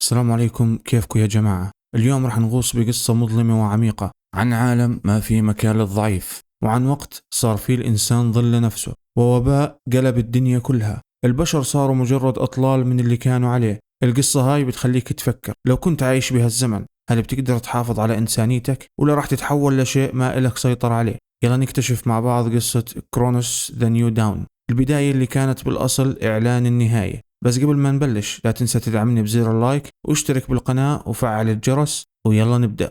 السلام عليكم، كيفكم يا جماعة؟ اليوم رح نغوص بقصة مظلمة وعميقة عن عالم ما فيه مكان للضعيف، وعن وقت صار فيه الإنسان ظل نفسه، ووباء قلب الدنيا كلها. البشر صاروا مجرد أطلال من اللي كانوا عليه. القصة هاي بتخليك تفكر، لو كنت عايش بهالزمن هل بتقدر تحافظ على إنسانيتك ولا رح تتحول لشيء ما إلك سيطرة عليه؟ يلا نكتشف مع بعض قصة كرونوس ذا نيو داون، البداية اللي كانت بالأصل إعلان النهاية. بس قبل ما نبلش لا تنسى تدعمني بزر اللايك واشترك بالقناة وفعل الجرس، ويلا نبدأ.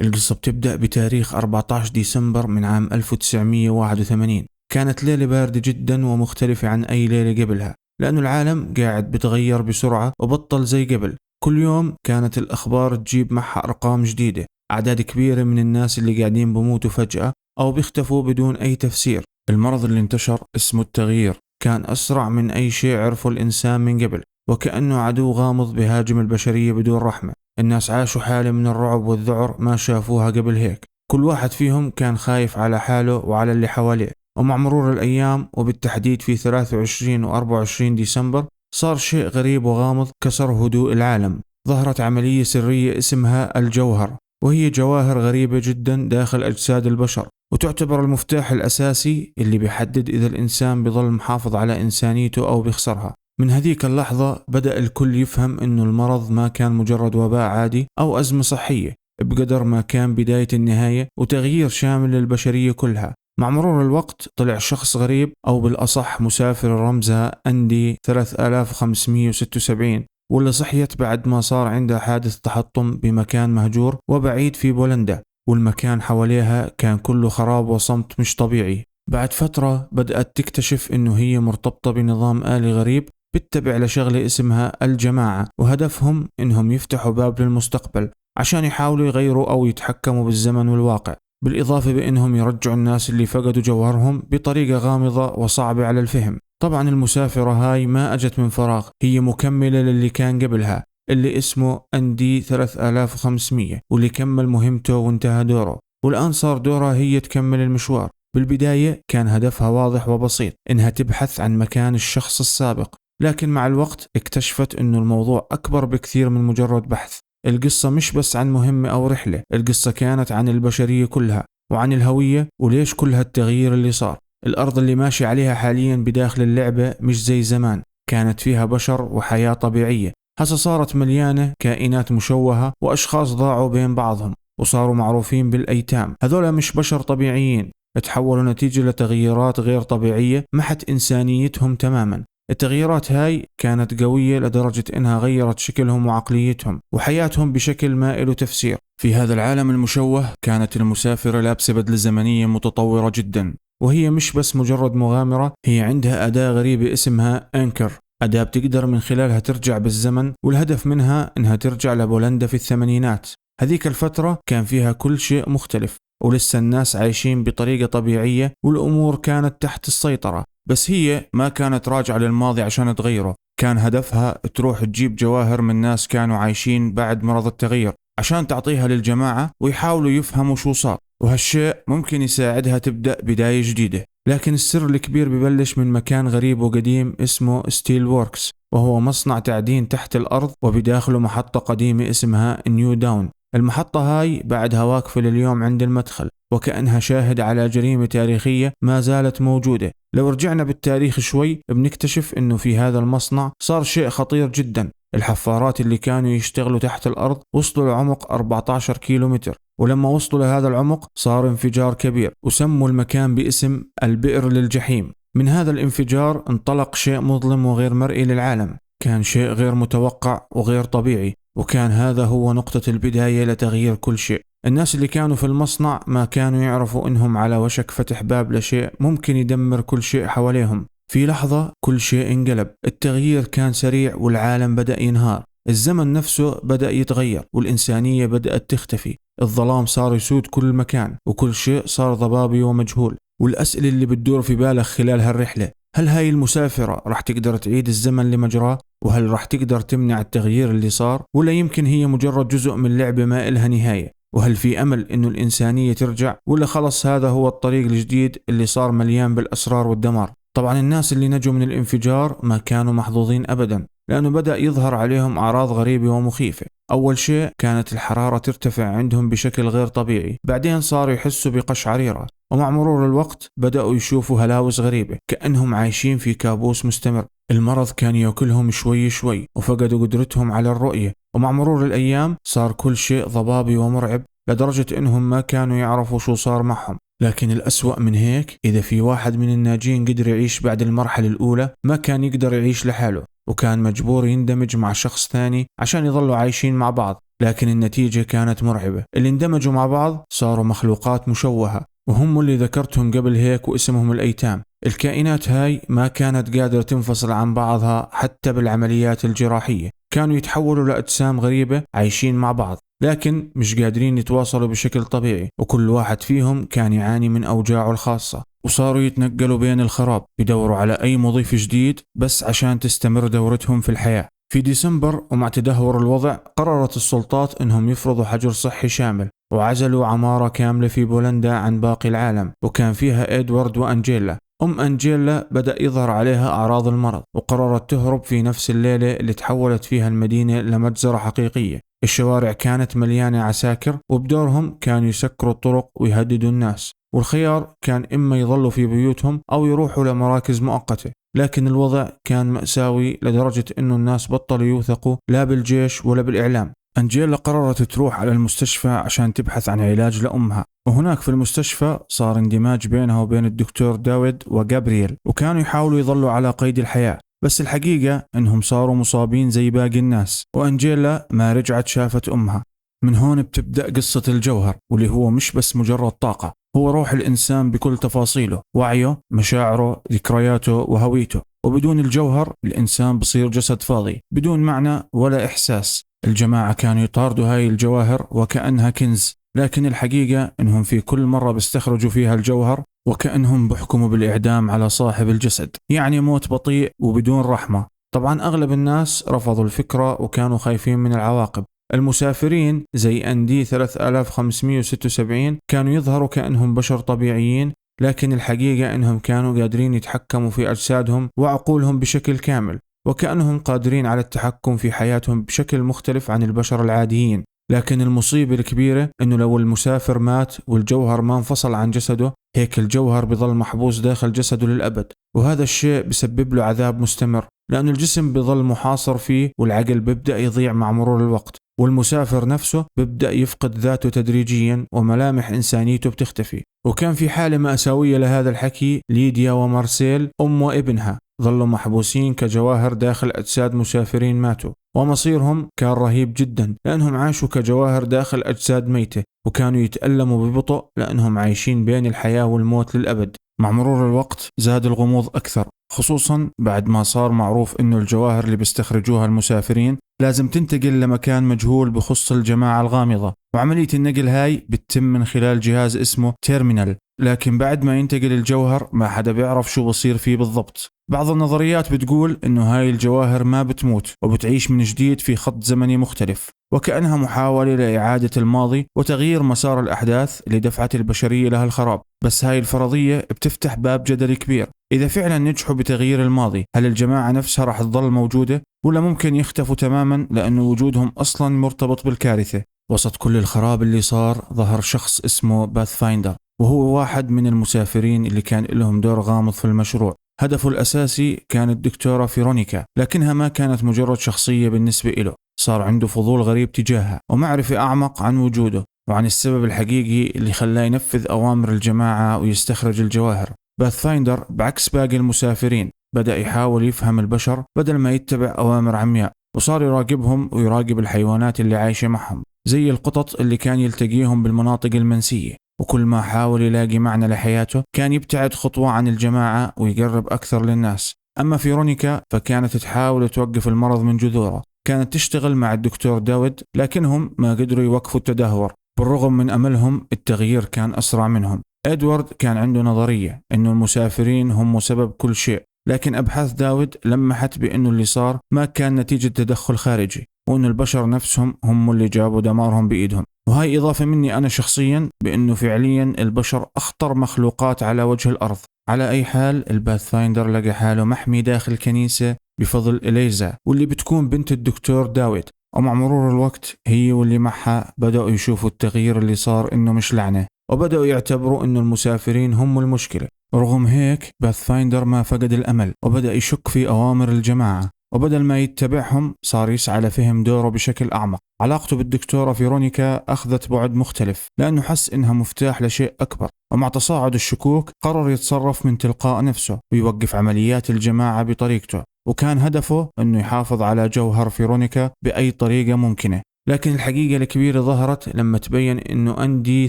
القصة بتبدأ بتاريخ 14 ديسمبر من عام 1981. كانت ليلة باردة جدا ومختلفة عن أي ليلة قبلها، لأنه العالم قاعد بتغير بسرعة وبطل زي قبل. كل يوم كانت الأخبار تجيب معها أرقام جديدة، أعداد كبيرة من الناس اللي قاعدين بموتوا فجأة أو بيختفوا بدون أي تفسير. المرض اللي انتشر اسمه التغيير كان أسرع من أي شيء عرفه الإنسان من قبل، وكأنه عدو غامض بهاجم البشرية بدون رحمة. الناس عاشوا حالة من الرعب والذعر ما شافوها قبل هيك. كل واحد فيهم كان خايف على حاله وعلى اللي حواليه. ومع مرور الأيام، وبالتحديد في 23 و 24 ديسمبر، صار شيء غريب وغامض كسر هدوء العالم. ظهرت عملية سرية اسمها الجوهر، وهي جواهر غريبة جدا داخل أجساد البشر، وتعتبر المفتاح الأساسي اللي بيحدد إذا الإنسان بيظل محافظ على إنسانيته أو بيخسرها. من هذيك اللحظة بدأ الكل يفهم إنه المرض ما كان مجرد وباء عادي أو أزمة صحية، بقدر ما كان بداية النهاية وتغيير شامل للبشرية كلها. مع مرور الوقت طلع شخص غريب، أو بالأصح مسافر رمزها أندي 3576، واللي صحيت بعد ما صار عندها حادث تحطم بمكان مهجور وبعيد في بولندا، والمكان حواليها كان كله خراب وصمت مش طبيعي. بعد فترة بدأت تكتشف إنه هي مرتبطة بنظام آلي غريب بتتبع لشغلة اسمها الجماعة، وهدفهم إنهم يفتحوا باب للمستقبل عشان يحاولوا يغيروا أو يتحكموا بالزمن والواقع، بالإضافة بإنهم يرجعوا الناس اللي فقدوا جوهرهم بطريقة غامضة وصعبة على الفهم. طبعا المسافرة هاي ما أجت من فراغ، هي مكملة للي كان قبلها اللي اسمه أندي 3500، واللي كمل مهمته وانتهى دوره، والآن صار دورها هي تكمل المشوار. بالبداية كان هدفها واضح وبسيط، إنها تبحث عن مكان الشخص السابق، لكن مع الوقت اكتشفت إنه الموضوع أكبر بكثير من مجرد بحث. القصة مش بس عن مهمة أو رحلة، القصة كانت عن البشرية كلها وعن الهوية، وليش كل هالتغيير اللي صار. الأرض اللي ماشي عليها حاليا بداخل اللعبة مش زي زمان، كانت فيها بشر وحياة طبيعية. هسه صارت مليانة كائنات مشوهة وأشخاص ضاعوا بين بعضهم وصاروا معروفين بالأيتام. هذولا مش بشر طبيعيين، تحولوا نتيجة لتغييرات غير طبيعية محت إنسانيتهم تماما. التغييرات هاي كانت قوية لدرجة إنها غيرت شكلهم وعقليتهم وحياتهم بشكل ما إله تفسير. في هذا العالم المشوه كانت المسافرة لابسة بدلة زمنية متطورة جدا، وهي مش بس مجرد مغامرة، هي عندها أداة غريبة اسمها أنكر، أداة بتقدر من خلالها ترجع بالزمن، والهدف منها إنها ترجع لبولندا في الثمانينات. هذيك الفترة كان فيها كل شيء مختلف، ولسه الناس عايشين بطريقة طبيعية والأمور كانت تحت السيطرة. بس هي ما كانت راجعة للماضي عشان تغيره، كان هدفها تروح تجيب جواهر من ناس كانوا عايشين بعد مرض التغيير عشان تعطيها للجماعة ويحاولوا يفهموا شو صار، وهالشيء ممكن يساعدها تبدأ بداية جديدة. لكن السر الكبير ببلش من مكان غريب وقديم اسمه ستيل ووركس، وهو مصنع تعدين تحت الأرض وبداخله محطة قديمة اسمها نيو داون. المحطة هاي بعدها واقفة لليوم عند المدخل، وكأنها شاهد على جريمة تاريخية ما زالت موجودة. لو رجعنا بالتاريخ شوي بنكتشف انه في هذا المصنع صار شيء خطير جدا. الحفارات اللي كانوا يشتغلوا تحت الأرض وصلوا لعمق 14 كيلومتر، ولما وصلوا لهذا العمق صار انفجار كبير، وسموا المكان باسم البئر للجحيم. من هذا الانفجار انطلق شيء مظلم وغير مرئي للعالم، كان شيء غير متوقع وغير طبيعي، وكان هذا هو نقطة البداية لتغيير كل شيء. الناس اللي كانوا في المصنع ما كانوا يعرفوا انهم على وشك فتح باب لشيء ممكن يدمر كل شيء حواليهم. في لحظة كل شيء انقلب، التغيير كان سريع والعالم بدأ ينهار، الزمن نفسه بدأ يتغير والإنسانية بدأت تختفي، الظلام صار يسود كل مكان وكل شيء صار ضبابي ومجهول. والأسئلة اللي بتدور في بالك خلال هالرحلة، هل هاي المسافرة رح تقدر تعيد الزمن لمجراه؟ وهل رح تقدر تمنع التغيير اللي صار؟ ولا يمكن هي مجرد جزء من لعبة ما إلها نهاية؟ وهل في أمل إنه الإنسانية ترجع؟ ولا خلص هذا هو الطريق الجديد اللي صار مليان بالأسرار والدمار؟ طبعا الناس اللي نجوا من الانفجار ما كانوا محظوظين أبدا، لأنه بدأ يظهر عليهم أعراض غريبة ومخيفة. أول شيء كانت الحرارة ترتفع عندهم بشكل غير طبيعي، بعدين صاروا يحسوا بقشعريرة، ومع مرور الوقت بدأوا يشوفوا هلاوس غريبة كأنهم عايشين في كابوس مستمر. المرض كان يأكلهم شوي شوي وفقدوا قدرتهم على الرؤية، ومع مرور الأيام صار كل شيء ضبابي ومرعب لدرجة إنهم ما كانوا يعرفوا شو صار معهم. لكن الأسوأ من هيك، إذا في واحد من الناجين قدر يعيش بعد المرحلة الأولى، ما كان يقدر يعيش لحاله وكان مجبور يندمج مع شخص ثاني عشان يظلوا عايشين مع بعض. لكن النتيجة كانت مرعبة، اللي اندمجوا مع بعض صاروا مخلوقات مشوهة، وهم اللي ذكرتهم قبل هيك واسمهم الأيتام. الكائنات هاي ما كانت قادرة تنفصل عن بعضها حتى بالعمليات الجراحية، كانوا يتحولوا لأجسام غريبة عايشين مع بعض لكن مش قادرين يتواصلوا بشكل طبيعي، وكل واحد فيهم كان يعاني من أوجاعه الخاصة، وصاروا يتنقلوا بين الخراب يدوروا على أي مضيف جديد بس عشان تستمر دورتهم في الحياة. في ديسمبر ومع تدهور الوضع، قررت السلطات أنهم يفرضوا حجر صحي شامل، وعزلوا عمارة كاملة في بولندا عن باقي العالم، وكان فيها إدوارد وأنجيلا. أنجيلا بدأ يظهر عليها أعراض المرض، وقررت تهرب في نفس الليلة اللي تحولت فيها المدينة لمجزرة حقيقية. الشوارع كانت مليانة عساكر، وبدورهم كانوا يسكروا الطرق ويهددوا الناس، والخيار كان إما يظلوا في بيوتهم أو يروحوا لمراكز مؤقتة. لكن الوضع كان مأساوي لدرجة إنه الناس بطلوا يوثقوا لا بالجيش ولا بالإعلام. أنجيلا قررت تروح على المستشفى عشان تبحث عن علاج لأمها، وهناك في المستشفى صار اندماج بينها وبين الدكتور داويد وغابرييل، وكانوا يحاولوا يظلوا على قيد الحياة. بس الحقيقة إنهم صاروا مصابين زي باقي الناس، وأنجيلا ما رجعت شافت أمها. من هون بتبدأ قصة الجوهر، واللي هو مش بس مجرد طاقة، هو روح الإنسان بكل تفاصيله، وعيه، مشاعره، ذكرياته وهويته. وبدون الجوهر الإنسان بصير جسد فاضي بدون معنى ولا إحساس. الجماعة كانوا يطاردوا هاي الجواهر وكأنها كنز، لكن الحقيقة إنهم في كل مرة بيستخرجوا فيها الجوهر وكأنهم بحكموا بالإعدام على صاحب الجسد، يعني موت بطيء وبدون رحمة. طبعا أغلب الناس رفضوا الفكرة وكانوا خايفين من العواقب. المسافرين زي أندي 3576 كانوا يظهروا كأنهم بشر طبيعيين، لكن الحقيقة إنهم كانوا قادرين يتحكموا في أجسادهم وعقولهم بشكل كامل، وكأنهم قادرين على التحكم في حياتهم بشكل مختلف عن البشر العاديين. لكن المصيبة الكبيرة إنه لو المسافر مات والجوهر ما انفصل عن جسده، هيك الجوهر بظل محبوس داخل جسده للأبد، وهذا الشيء بسبب له عذاب مستمر، لأن الجسم بظل محاصر فيه والعقل بيبدأ يضيع مع مرور الوقت، والمسافر نفسه بيبدأ يفقد ذاته تدريجيا وملامح إنسانيته بتختفي. وكان في حالة مأساوية لهذا الحكي، ليديا ومارسيل أم وابنها ظلوا محبوسين كجواهر داخل أجساد مسافرين ماتوا، ومصيرهم كان رهيب جدا لأنهم عاشوا كجواهر داخل أجساد ميتة، وكانوا يتألموا ببطء لأنهم عايشين بين الحياة والموت للأبد. مع مرور الوقت زاد الغموض أكثر، خصوصا بعد ما صار معروف إنه الجواهر اللي بيستخرجوها المسافرين لازم تنتقل لمكان مجهول بخص الجماعة الغامضة، وعملية النقل هاي بتتم من خلال جهاز اسمه تيرمينال. لكن بعد ما ينتقل الجوهر ما حدا بيعرف شو بصير فيه بالضبط. بعض النظريات بتقول إنه هاي الجواهر ما بتموت وبتعيش من جديد في خط زمني مختلف، وكأنها محاولة لإعادة الماضي وتغيير مسار الأحداث اللي دفعت البشرية لها الخراب. بس هاي الفرضية بتفتح باب جدل كبير، إذا فعلا نجحوا بتغيير الماضي، هل الجماعة نفسها رح تظل موجودة ولا ممكن يختفوا تماما لأنه وجودهم أصلا مرتبط بالكارثة؟ وسط كل الخراب اللي صار ظهر شخص اسمه باثفايندر، وهو واحد من المسافرين اللي كان لهم دور غامض في المشروع. هدفه الأساسي كانت الدكتورة فيرونيكا، لكنها ما كانت مجرد شخصية بالنسبة له، صار عنده فضول غريب تجاهها ومعرفة أعمق عن وجوده وعن السبب الحقيقي اللي خلاه ينفذ أوامر الجماعة ويستخرج الجواهر. باثفايندر بعكس باقي المسافرين بدأ يحاول يفهم البشر بدل ما يتبع أوامر عمياء، وصار يراقبهم ويراقب الحيوانات اللي عايشة معهم زي القطط اللي كان يلتقيهم بالمناطق المنسية. وكل ما حاول يلاقي معنى لحياته كان يبتعد خطوة عن الجماعة ويقرب أكثر للناس. أما فيرونيكا فكانت تحاول توقف المرض من جذوره، كانت تشتغل مع الدكتور داويد لكنهم ما قدروا يوقفوا التدهور. بالرغم من أملهم التغيير كان أسرع منهم. إدوارد كان عنده نظرية إنه المسافرين هم سبب كل شيء، لكن أبحاث داويد لمحت بأنه اللي صار ما كان نتيجة تدخل خارجي، وأن البشر نفسهم هم اللي جابوا دمارهم بإيدهم. وهي إضافة مني أنا شخصيا بأنه فعليا البشر أخطر مخلوقات على وجه الأرض، على أي حال الباث فايندر لقى حاله محمي داخل كنيسة بفضل إليزا واللي بتكون بنت الدكتور داويد. ومع مرور الوقت هي واللي معها بدأوا يشوفوا التغيير اللي صار إنه مش لعنة، وبدأوا يعتبروا إنه المسافرين هم المشكلة. رغم هيك باث فايندر ما فقد الأمل وبدأ يشك في أوامر الجماعة، وبدل ما يتبعهم صار يسعى لفهم دوره بشكل أعمق. علاقته بالدكتورة فيرونيكا أخذت بعد مختلف لأنه حس إنها مفتاح لشيء أكبر، ومع تصاعد الشكوك قرر يتصرف من تلقاء نفسه ويوقف عمليات الجماعة بطريقته، وكان هدفه إنه يحافظ على جوهر فيرونيكا بأي طريقة ممكنة. لكن الحقيقة الكبيرة ظهرت لما تبين إنه أندي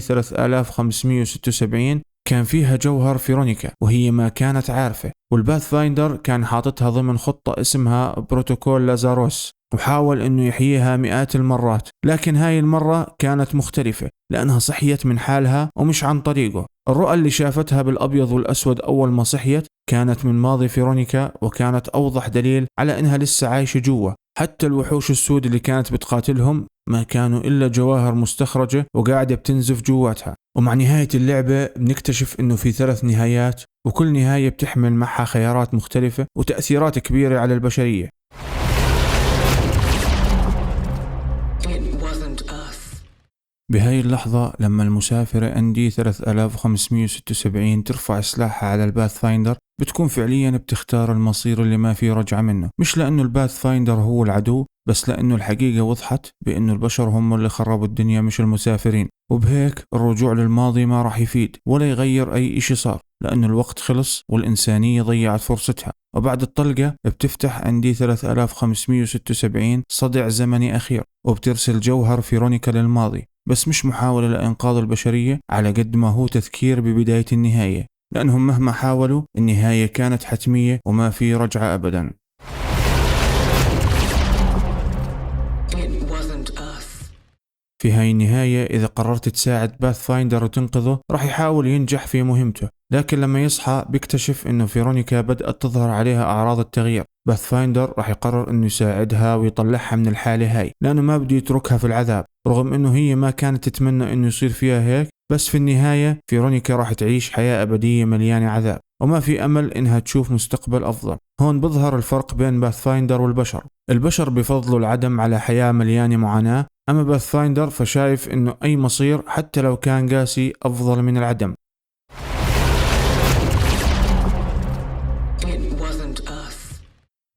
3576 كان فيها جوهر فيرونيكا وهي ما كانت عارفة، والباث فايندر كان حاطتها ضمن خطة اسمها بروتوكول لازاروس، وحاول إنه يحييها مئات المرات. لكن هاي المرة كانت مختلفة لأنها صحيت من حالها ومش عن طريقه. الرؤى اللي شافتها بالأبيض والأسود أول ما صحيت كانت من ماضي فيرونيكا، وكانت أوضح دليل على إنها لسه عايشة جوا. حتى الوحوش السود اللي كانت بتقاتلهم ما كانوا إلا جواهر مستخرجة وقاعدة بتنزف جواتها. ومع نهاية اللعبة بنكتشف إنه في 3 نهايات، وكل نهاية بتحمل معها خيارات مختلفة وتأثيرات كبيرة على البشرية. بهاي اللحظة لما المسافرة أندي 3576 ترفع سلاحها على الباث فايندر بتكون فعليا بتختار المصير اللي ما فيه رجعة منه، مش لأنه الباث فايندر هو العدو، بس لأنه الحقيقة وضحت بأنه البشر هم اللي خربوا الدنيا مش المسافرين. وبهيك الرجوع للماضي ما راح يفيد ولا يغير أي إشي صار، لأنه الوقت خلص والإنسانية ضيعت فرصتها. وبعد الطلقة بتفتح أندي 3576 صدع زمني أخير، وبترسل جوهر فيرونيكا للماضي، بس مش محاولة لإنقاذ البشرية على قد ما هو تذكير ببداية النهاية، لأنهم مهما حاولوا النهاية كانت حتمية وما في رجعة أبدا. في هاي النهاية إذا قررت تساعد باث فايندر وتنقذه راح يحاول ينجح في مهمته، لكن لما يصحى بيكتشف إنه فيرونيكا بدأت تظهر عليها أعراض التغيير. باث فايندر راح يقرر إنه يساعدها ويطلعها من الحالة هاي، لأنه ما بده يتركها في العذاب، رغم إنه هي ما كانت تتمنى إنه يصير فيها هيك. بس في النهاية فيرونيكا راح تعيش حياة أبدية مليانة عذاب وما في أمل إنها تشوف مستقبل أفضل. هون بظهر الفرق بين باث فايندر والبشر. البشر بفضلوا العدم على حياة مليانة معاناة، أما باث فايندر فشايف إنه أي مصير حتى لو كان قاسي أفضل من العدم.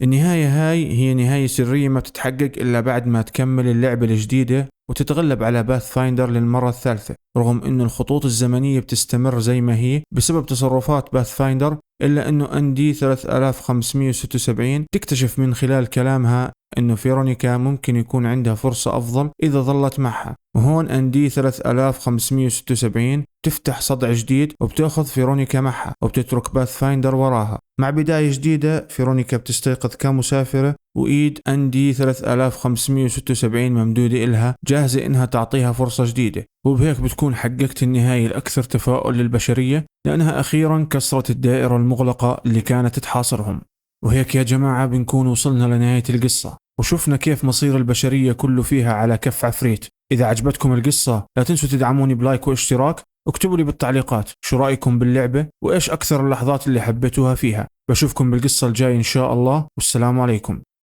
النهاية هاي هي نهاية سرية ما بتتحقق إلا بعد ما تكمل اللعبة الجديدة وتتغلب على باث فايندر للمرة الثالثة، رغم إنه الخطوط الزمنية بتستمر زي ما هي بسبب تصرفات باث فايندر، إلا إنه أندي 3576 تكتشف من خلال كلامها إنه فيرونيكا ممكن يكون عندها فرصة أفضل إذا ظلت معها. وهون أندي 3576 تفتح صدع جديد وبتأخذ فيرونيكا معها وبتترك باث فايندر وراها. مع بداية جديدة فيرونيكا بتستيقظ كمسافرة، وإيد أندي 3576 ممدودة إلها جاهزة إنها تعطيها فرصة جديدة. وبهيك بتكون حققت النهاية الأكثر تفاؤل للبشرية، لأنها أخيرا كسرت الدائرة المغلقة اللي كانت تحاصرهم. وهيك يا جماعة بنكون وصلنا لنهاية القصة، وشفنا كيف مصير البشرية كله فيها على كف عفريت. إذا عجبتكم القصة لا تنسوا تدعموني بلايك واشتراك، واكتبوا لي بالتعليقات شو رأيكم باللعبة وإيش أكثر اللحظات اللي حبيتوها فيها. بشوفكم بالقصة الجاي إن شاء الله، والسلام عليكم.